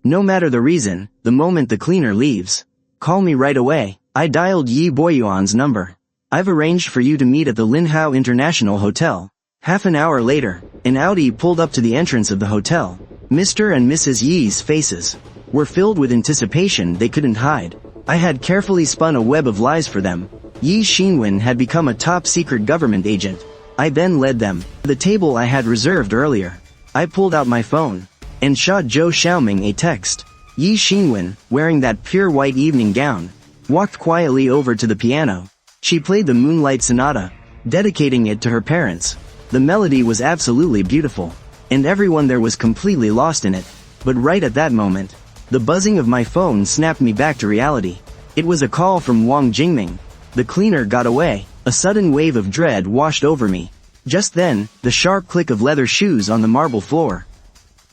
No matter the reason, the moment the cleaner leaves, call me right away. I dialed Yi Boyuan's number. I've arranged for you to meet at the Linhao International Hotel. Half an hour later, an Audi pulled up to the entrance of the hotel. Mr. and Mrs. Yi's faces were filled with anticipation they couldn't hide. I had carefully spun a web of lies for them. Yi Xinwen had become a top-secret government agent. I then led them to the table I had reserved earlier. I pulled out my phone and shot Zhou Xiaoming a text. Yi Xinwen, wearing that pure white evening gown, walked quietly over to the piano. She played the Moonlight Sonata, dedicating it to her parents. The melody was absolutely beautiful, and everyone there was completely lost in it. But right at that moment, the buzzing of my phone snapped me back to reality. It was a call from Wang Jingming. The cleaner got away. A sudden wave of dread washed over me. Just then, the sharp click of leather shoes on the marble floor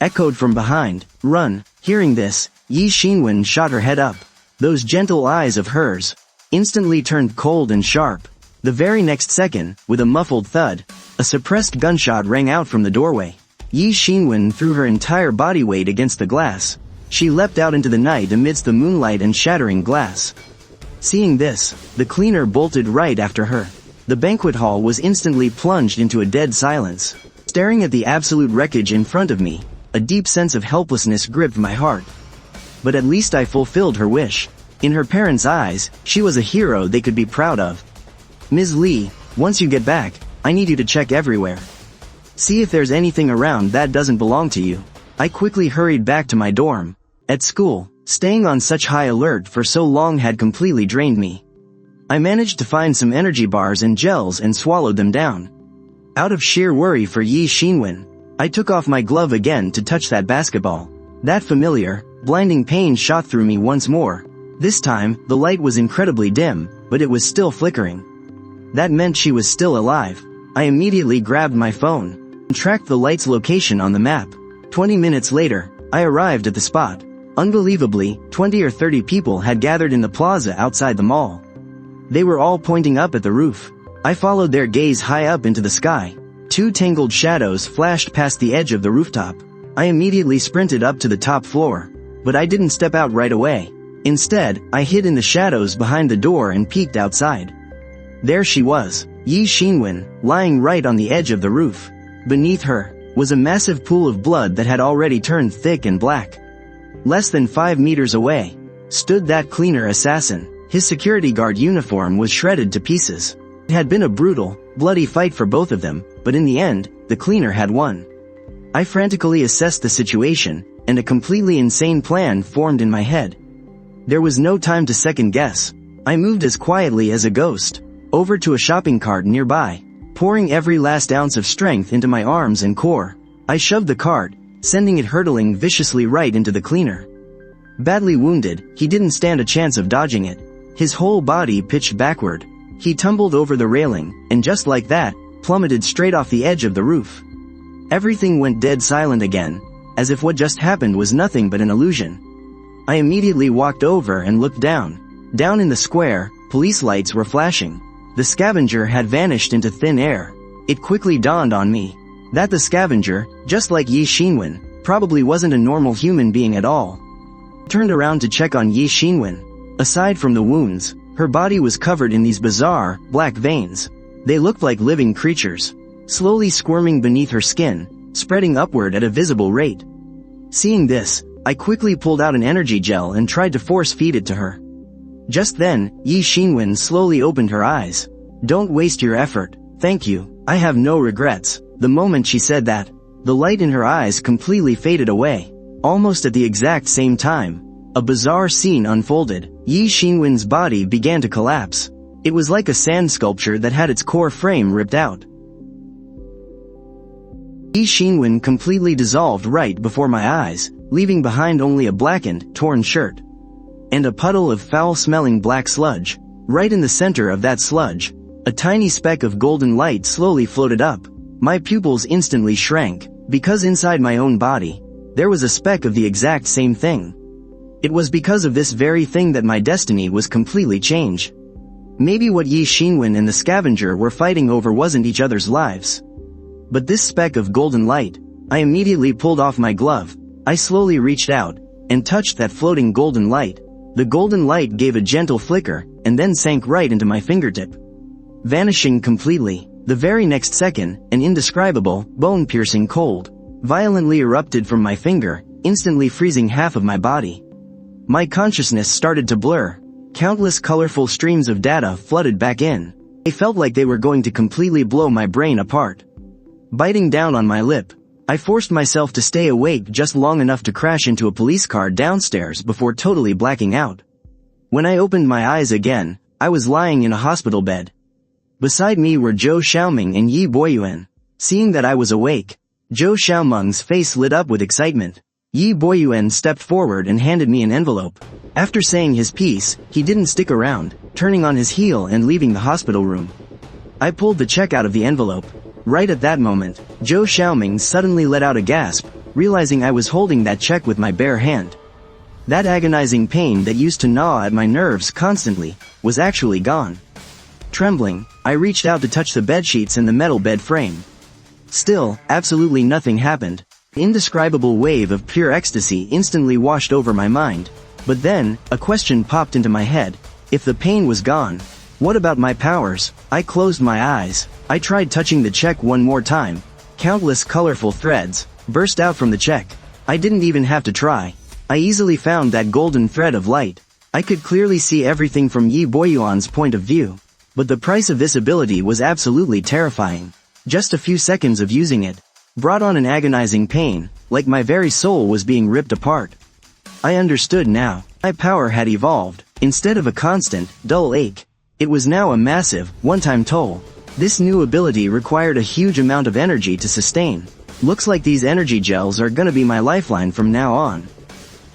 echoed from behind. Run! Hearing this, Yi Xinwen shot her head up. Those gentle eyes of hers instantly turned cold and sharp. The very next second, with a muffled thud, a suppressed gunshot rang out from the doorway. Yi Xinwen threw her entire body weight against the glass. She leapt out into the night amidst the moonlight and shattering glass. Seeing this, the cleaner bolted right after her. The banquet hall was instantly plunged into a dead silence. Staring at the absolute wreckage in front of me, a deep sense of helplessness gripped my heart. But at least I fulfilled her wish. In her parents' eyes, she was a hero they could be proud of. Ms. Li, once you get back, I need you to check everywhere. See if there's anything around that doesn't belong to you. I quickly hurried back to my dorm. At school, staying on such high alert for so long had completely drained me. I managed to find some energy bars and gels and swallowed them down. Out of sheer worry for Yi Xinwen, I took off my glove again to touch that basketball. That familiar, blinding pain shot through me once more. This time, the light was incredibly dim, but it was still flickering. That meant she was still alive. I immediately grabbed my phone and tracked the light's location on the map. 20 minutes later, I arrived at the spot. Unbelievably, 20 or 30 people had gathered in the plaza outside the mall. They were all pointing up at the roof. I followed their gaze high up into the sky. Two tangled shadows flashed past the edge of the rooftop. I immediately sprinted up to the top floor. But I didn't step out right away. Instead, I hid in the shadows behind the door and peeked outside. There she was, Yi Xinwen, lying right on the edge of the roof. Beneath her was a massive pool of blood that had already turned thick and black. Less than 5 meters away stood that cleaner assassin. His security guard uniform was shredded to pieces. It had been a brutal, bloody fight for both of them, but in the end, the cleaner had won. I frantically assessed the situation, and a completely insane plan formed in my head. There was no time to second guess. I moved as quietly as a ghost over to a shopping cart nearby, pouring every last ounce of strength into my arms and core. I shoved the cart, sending it hurtling viciously right into the cleaner. Badly wounded, he didn't stand a chance of dodging it. His whole body pitched backward. He tumbled over the railing, and just like that, plummeted straight off the edge of the roof. Everything went dead silent again, as if what just happened was nothing but an illusion. I immediately walked over and looked down. Down in the square, police lights were flashing. The scavenger had vanished into thin air. It quickly dawned on me that the scavenger, just like Yi Xinwen, probably wasn't a normal human being at all. I turned around to check on Yi Xinwen. Aside from the wounds, her body was covered in these bizarre, black veins. They looked like living creatures, slowly squirming beneath her skin, spreading upward at a visible rate. Seeing this, I quickly pulled out an energy gel and tried to force feed it to her. Just then, Yi Xinwen slowly opened her eyes. Don't waste your effort, thank you, I have no regrets. The moment she said that, the light in her eyes completely faded away. Almost at the exact same time, a bizarre scene unfolded. Yi Xinwen's body began to collapse. It was like a sand sculpture that had its core frame ripped out. Yi Xinwen completely dissolved right before my eyes, leaving behind only a blackened, torn shirt and a puddle of foul-smelling black sludge. Right in the center of that sludge, a tiny speck of golden light slowly floated up. My pupils instantly shrank, because inside my own body, there was a speck of the exact same thing. It was because of this very thing that my destiny was completely changed. Maybe what Yi Xinwen and the scavenger were fighting over wasn't each other's lives, but this speck of golden light. I immediately pulled off my glove. I slowly reached out and touched that floating golden light. The golden light gave a gentle flicker and then sank right into my fingertip, vanishing completely. The very next second, an indescribable, bone-piercing cold violently erupted from my finger, instantly freezing half of my body. My consciousness started to blur. Countless colorful streams of data flooded back in. They felt like they were going to completely blow my brain apart. Biting down on my lip, I forced myself to stay awake just long enough to crash into a police car downstairs before totally blacking out. When I opened my eyes again, I was lying in a hospital bed. Beside me were Zhou Xiaoming and Yi Boyuan. Seeing that I was awake, Zhou Xiaoming's face lit up with excitement. Yi Boyuan stepped forward and handed me an envelope. After saying his piece, he didn't stick around, turning on his heel and leaving the hospital room. I pulled the check out of the envelope. Right at that moment, Zhou Xiaoming suddenly let out a gasp, realizing I was holding that check with my bare hand. That agonizing pain that used to gnaw at my nerves constantly was actually gone. Trembling, I reached out to touch the bedsheets and the metal bed frame. Still, absolutely nothing happened. An indescribable wave of pure ecstasy instantly washed over my mind. But then, a question popped into my head. If the pain was gone, what about my powers? I closed my eyes. I tried touching the check one more time. Countless colorful threads burst out from the check. I didn't even have to try. I easily found that golden thread of light. I could clearly see everything from Yi Boyuan's point of view. But the price of this ability was absolutely terrifying. Just a few seconds of using it brought on an agonizing pain, like my very soul was being ripped apart. I understood now. My power had evolved. Instead of a constant, dull ache, it was now a massive, one-time toll. This new ability required a huge amount of energy to sustain. Looks like these energy gels are gonna be my lifeline from now on.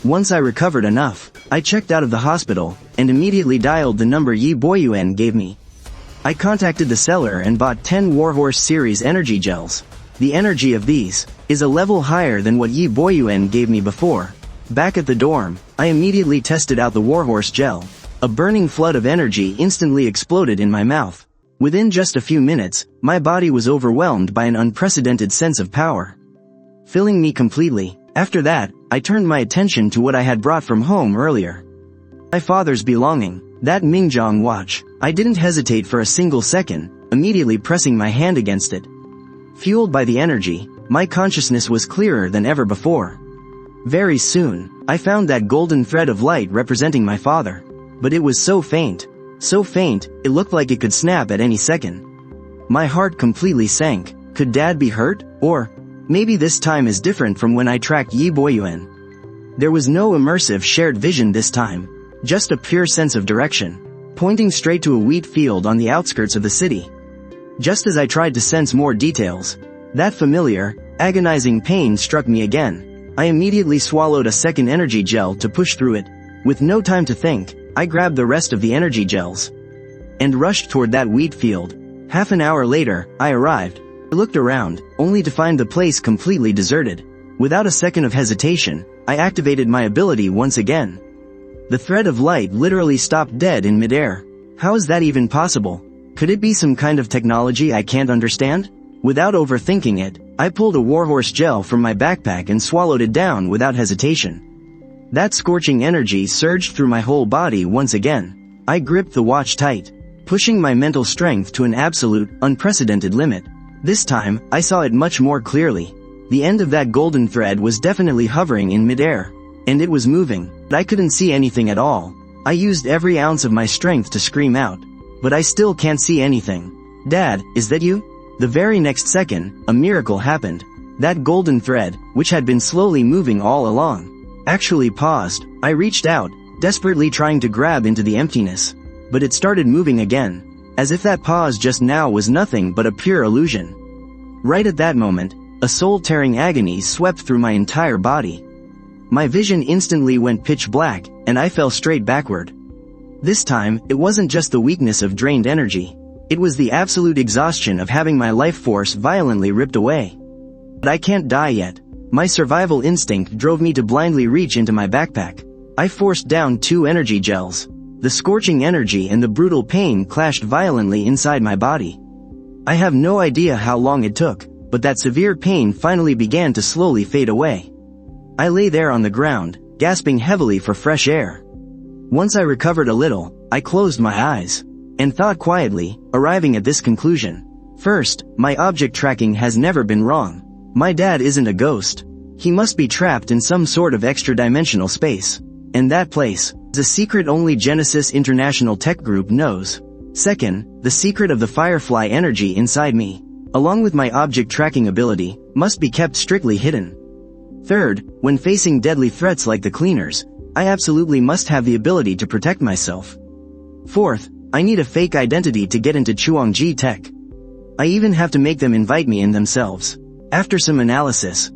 Once I recovered enough, I checked out of the hospital, and immediately dialed the number Yi Boyuan gave me. I contacted the seller and bought 10 Warhorse series energy gels. The energy of these is a level higher than what Yi Boyuan gave me before. Back at the dorm, I immediately tested out the Warhorse gel. A burning flood of energy instantly exploded in my mouth. Within just a few minutes, my body was overwhelmed by an unprecedented sense of power, filling me completely. After that, I turned my attention to what I had brought from home earlier. My father's belonging, that Mingjiang watch. I didn't hesitate for a single second, immediately pressing my hand against it. Fueled by the energy, my consciousness was clearer than ever before. Very soon, I found that golden thread of light representing my father. But it was so faint, it looked like it could snap at any second. My heart completely sank. Could Dad be hurt? Or maybe this time is different from when I tracked Yi Boyuan. There was no immersive shared vision this time, just a pure sense of direction, pointing straight to a wheat field on the outskirts of the city. Just as I tried to sense more details, that familiar, agonizing pain struck me again. I immediately swallowed a second energy gel to push through it. With no time to think, I grabbed the rest of the energy gels and rushed toward that wheat field. Half an hour later, I arrived. I looked around, only to find the place completely deserted. Without a second of hesitation, I activated my ability once again. The thread of light literally stopped dead in midair. How is that even possible? Could it be some kind of technology I can't understand? Without overthinking it, I pulled a Warhorse gel from my backpack and swallowed it down without hesitation. That scorching energy surged through my whole body once again. I gripped the watch tight, pushing my mental strength to an absolute, unprecedented limit. This time, I saw it much more clearly. The end of that golden thread was definitely hovering in midair, and it was moving, but I couldn't see anything at all. I used every ounce of my strength to scream out, but I still can't see anything. Dad, is that you? The very next second, a miracle happened. That golden thread, which had been slowly moving all along, actually paused. I reached out, desperately trying to grab into the emptiness, but it started moving again, as if that pause just now was nothing but a pure illusion. Right at that moment, a soul-tearing agony swept through my entire body. My vision instantly went pitch black, and I fell straight backward. This time, it wasn't just the weakness of drained energy. It was the absolute exhaustion of having my life force violently ripped away. But I can't die yet. My survival instinct drove me to blindly reach into my backpack. I forced down 2 energy gels. The scorching energy and the brutal pain clashed violently inside my body. I have no idea how long it took, but that severe pain finally began to slowly fade away. I lay there on the ground, gasping heavily for fresh air. Once I recovered a little, I closed my eyes and thought quietly, arriving at this conclusion. First, my object tracking has never been wrong. My dad isn't a ghost. He must be trapped in some sort of extra-dimensional space. And that place is a secret only Genesis International Tech Group knows. Second, the secret of the Firefly energy inside me, along with my object tracking ability, must be kept strictly hidden. Third, when facing deadly threats like the cleaners, I absolutely must have the ability to protect myself. Fourth, I need a fake identity to get into Chuangji Tech. I even have to make them invite me in themselves. After some analysis,